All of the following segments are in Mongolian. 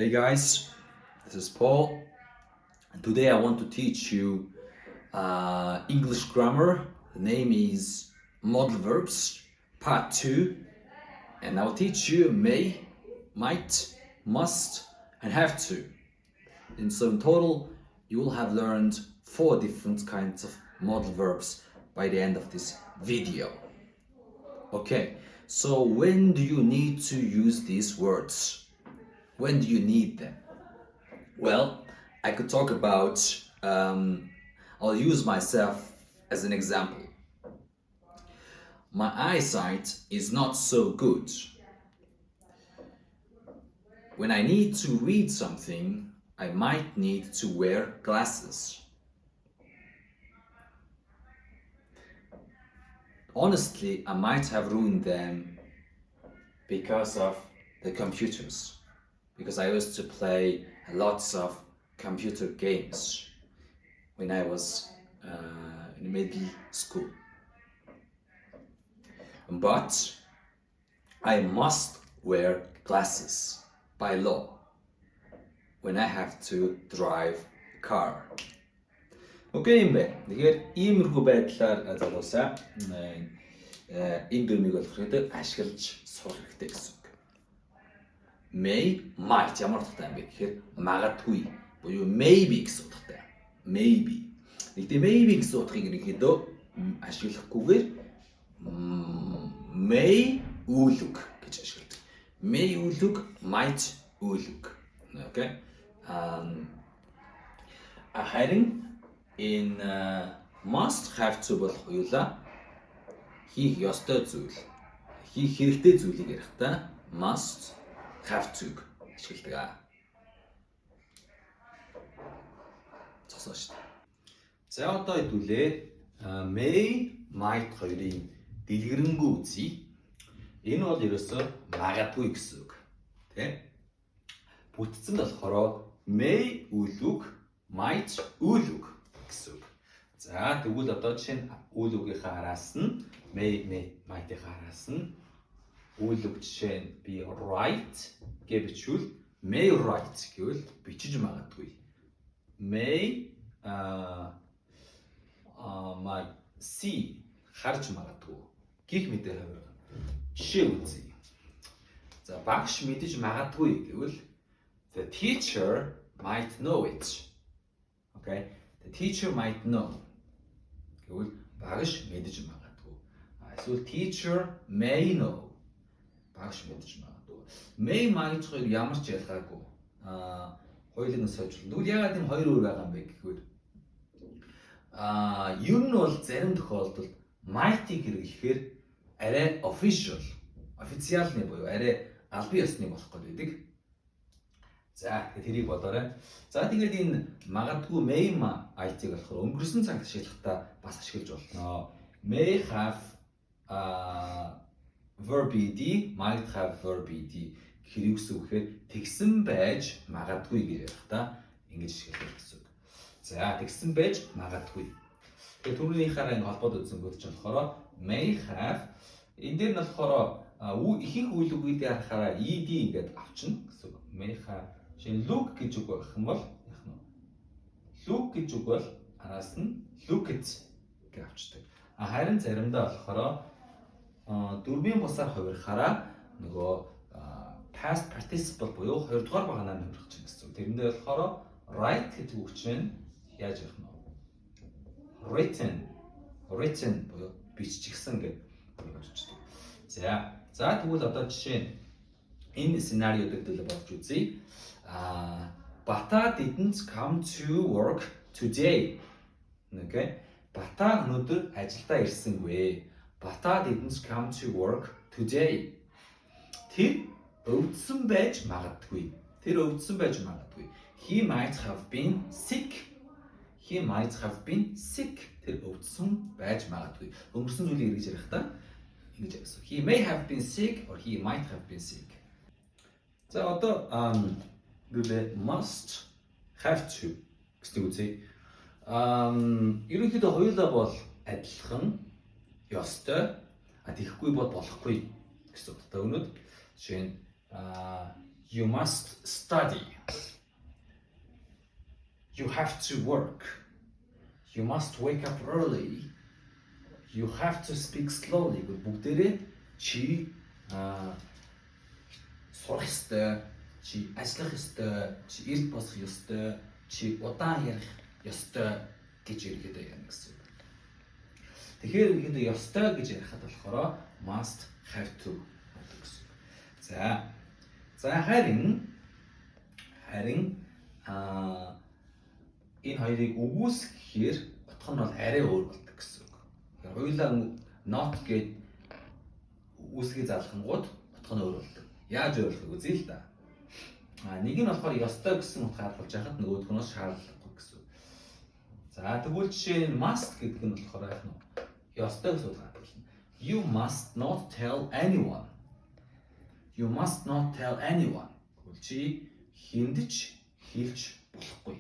Hey guys, this is Paul, and today I want to teach you English grammar. The name is Modal Verbs, Part 2, and I'll teach you may, might, must, and have to. And so in total, you will have learned 4 different kinds of modal verbs by the end of this video. Okay, so when do you need to use these words? When do you need them? Well, I could talk about, I'll use myself as an example. My eyesight is not so good. When I need to read something, I might need to wear glasses. Honestly, I might have ruined them because of the computers. Because I used to play lots of computer games when I was in middle school. But I must wear glasses by law when I have to drive a car. Окей юм байна. Тэгэхээр иймэрхүү байдлаар залуусаа энэ дүрмийг болох хэвээр ашиглаж сурах хэрэгтэй гэсэн үг. May, might ямар утгатай юм бэ гэхээр магадгүй буюу maybe гэсэн утгатай. Maybe. Нэгдээ maybe гэсэн утгыг ерөнхийдөө ашиглахгүйгээр may үлэг гэж ашигладаг. May үлэг, might үлэг. Okay? Харин энэ must have to болох уйлаа хийх ёстой зүйл. Хийх хэрэгтэй зүйлийг ярихдаа must have to ашигладаг. Зогсоо шүү дээ. За одоо хэдүүлээ may, might хоёрын дэлгэрэнгүй үзье. Энэ бол ерөөсөө магадгүй гэсэн үг. Тэ? Бүтцэн болохоор may үлэг, might үлэг гэсэн үг. За тэгвэл одоо жишээ нь үлэгийнхаа араас нь may, might-ийнхаа араас нь үлэг жишээ нь би right гэж бичвэл may right гэвэл бичиж магадгүй. May see харж магадгүй. Гих мэдээ хувир. Жишээ үзье. За багш мэдэж магадгүй гэвэл the teacher might know it. Okay? The teacher might know. Гэвэл багш мэдэж магадгүй. Эсвэл teacher may know. Багш мэдэж магадгүй. May might хоёр ямар ч ялгаагүй. Хоёулын сойжлол. Тэгвэл яагаад энэ хоёр өөр байгаа юм бэ гэхээр ер нь бол зарим тохиолдолд might-ийг хэрэглэхээр арай официалны буюу арай албан ёсны болох гэдэг. За тэгэхээр тэрийг бодоорой. За тэгээд энэ магадгүй may might-ийг болохоор өнгөрсөн цагт ашиглахдаа бас ашиглаж болно. May have verb ed, might have verb ed гэхээр юу гэсэн үг гэхээр тэгсэн байж магадгүй гэж ярихдаа ингэж ашиглах гэсэн үг. За тэгсэн байж магадгүй. Тэгээ түрүүнийхаараа ингэ холбоод үзсэн гэж болохоор may have энэ дээр нь болохоор ихэнх үйлдэлүүдийг харахаараа ed ингээд авчна гэсэн үг. May have шинэ look гэж үг байх юм бол яах нь look гэж үг бол араас нь look at гэж авчдаг. Харин заримдаа болохоор дөрвийн бусаар хувирахаараа нөгөө past participle буюу 2 дугаар багнаа нэмэрх чинь гэсэн үг. Тэрэндээ болохоор write гэдэг үг чинь яаж явах нь written буюу биччихсэн гэж бодчихдог. За тэгвэл одоо жишээ нь энэ сценариудыг төлөө бодж үзье. Bata didn't come to work today. Okay? Bata өнөөдөр ажилдаа ирсэнгүй. Bata didn't come to work today. Тэр өвдсөн байж магадгүй. He might have been sick. Тэр өвдсөн байж магадгүй. Өнгөрсөн зүйлийг эргэж ярихдаа ингэж ярьсан. He may have been sick or he might have been sick. За одоо must have to гэсэн үгтэй. Ерөнхийдөө хоёулаа бол адилхан ёстой. Тэгэхгүй бол болохгүй гэсэн утгатай өгнөд. Жишээ нь You must study. You have to work. You must wake up early. You have to speak slowly. бүгдээрээ чи сурах ёстой, чи ажиллах ёстой, чи эрт босох ёстой, чи удаан ярих ёстой гэж ерөнхийдөө ярина гэсэн үг. Тэгэхээр ерөнхийдөө ёстой гэж ярихад болохоор must, have to гэдэг гэсэн үг. За харин энэ хоёрыг өгүүлсэхээр утга нь бол арай өөр болдог гэсэн үг. Тэгэхээр хоёулаа not гэд үүсгээ залхангууд утга нь өөр болдог. Яаж өөр болохыг үзье л да. Нэг нь болохоор ёстой гэсэн утгаар болж байхад нөгөөх нь шаардлагагүй гэсэн үг. За тэгвэл жишээ нь must гэдэг нь болохоор яах нь ёстой гэсэн утгаар болно. You must not tell anyone. You must not tell anyone. Чи хиндэж хэлж болохгүй.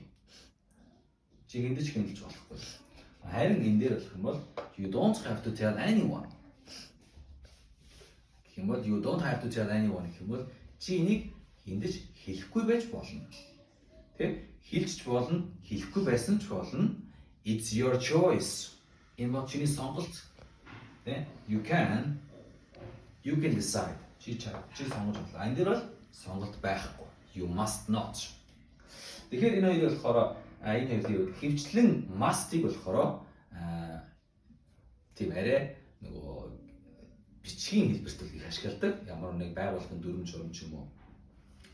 Чи хиндэж хэлж болохгүй. Харин энэ дээр болох юм бол you don't have to tell anyone. Гэх юм бол you don't have to tell anyone гэх юм бол чи энийг хиндэж хэлэхгүй байж болно. Тэ? Хэлж болно, хэлэхгүй байсан ч болно. It's your choice. Энэ бол чиний сонголт. Тэ? You can decide. Чи сонгож болно. Энэ дээр бол сонголт байхгүй. You must not. Тэгэхээр энэ хоёр болохоор энэ хоёрын хөвчлэн must-ыг болохоор тийм арай нөгөө бичгийн хэлбэрт их ашигладаг. Ямар нэг байгууллагын дүрм журам ч юм уу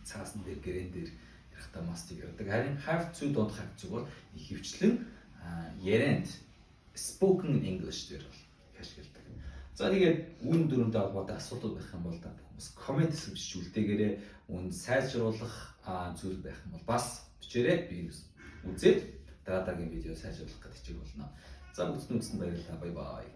цаасан дээр гэрэн дээр ярихтаа must-ыг ярьдаг. Харин have to, don't have to бол их хөвчлэн ярианд spoken English дээр бол их ашигладаг. За тэгээд үн дүрмтэй холбоотой асуудал байх юм бол та хүмүүс коммент бичиж үлдээгээрээ үн сайжруулах зүйл байх юм бол бас бичээрэй. Би үзээд дараагийн видео сайжруулах гэж хичээх болно. За бүгдэд үзсэнд баярлалаа. Бай бай.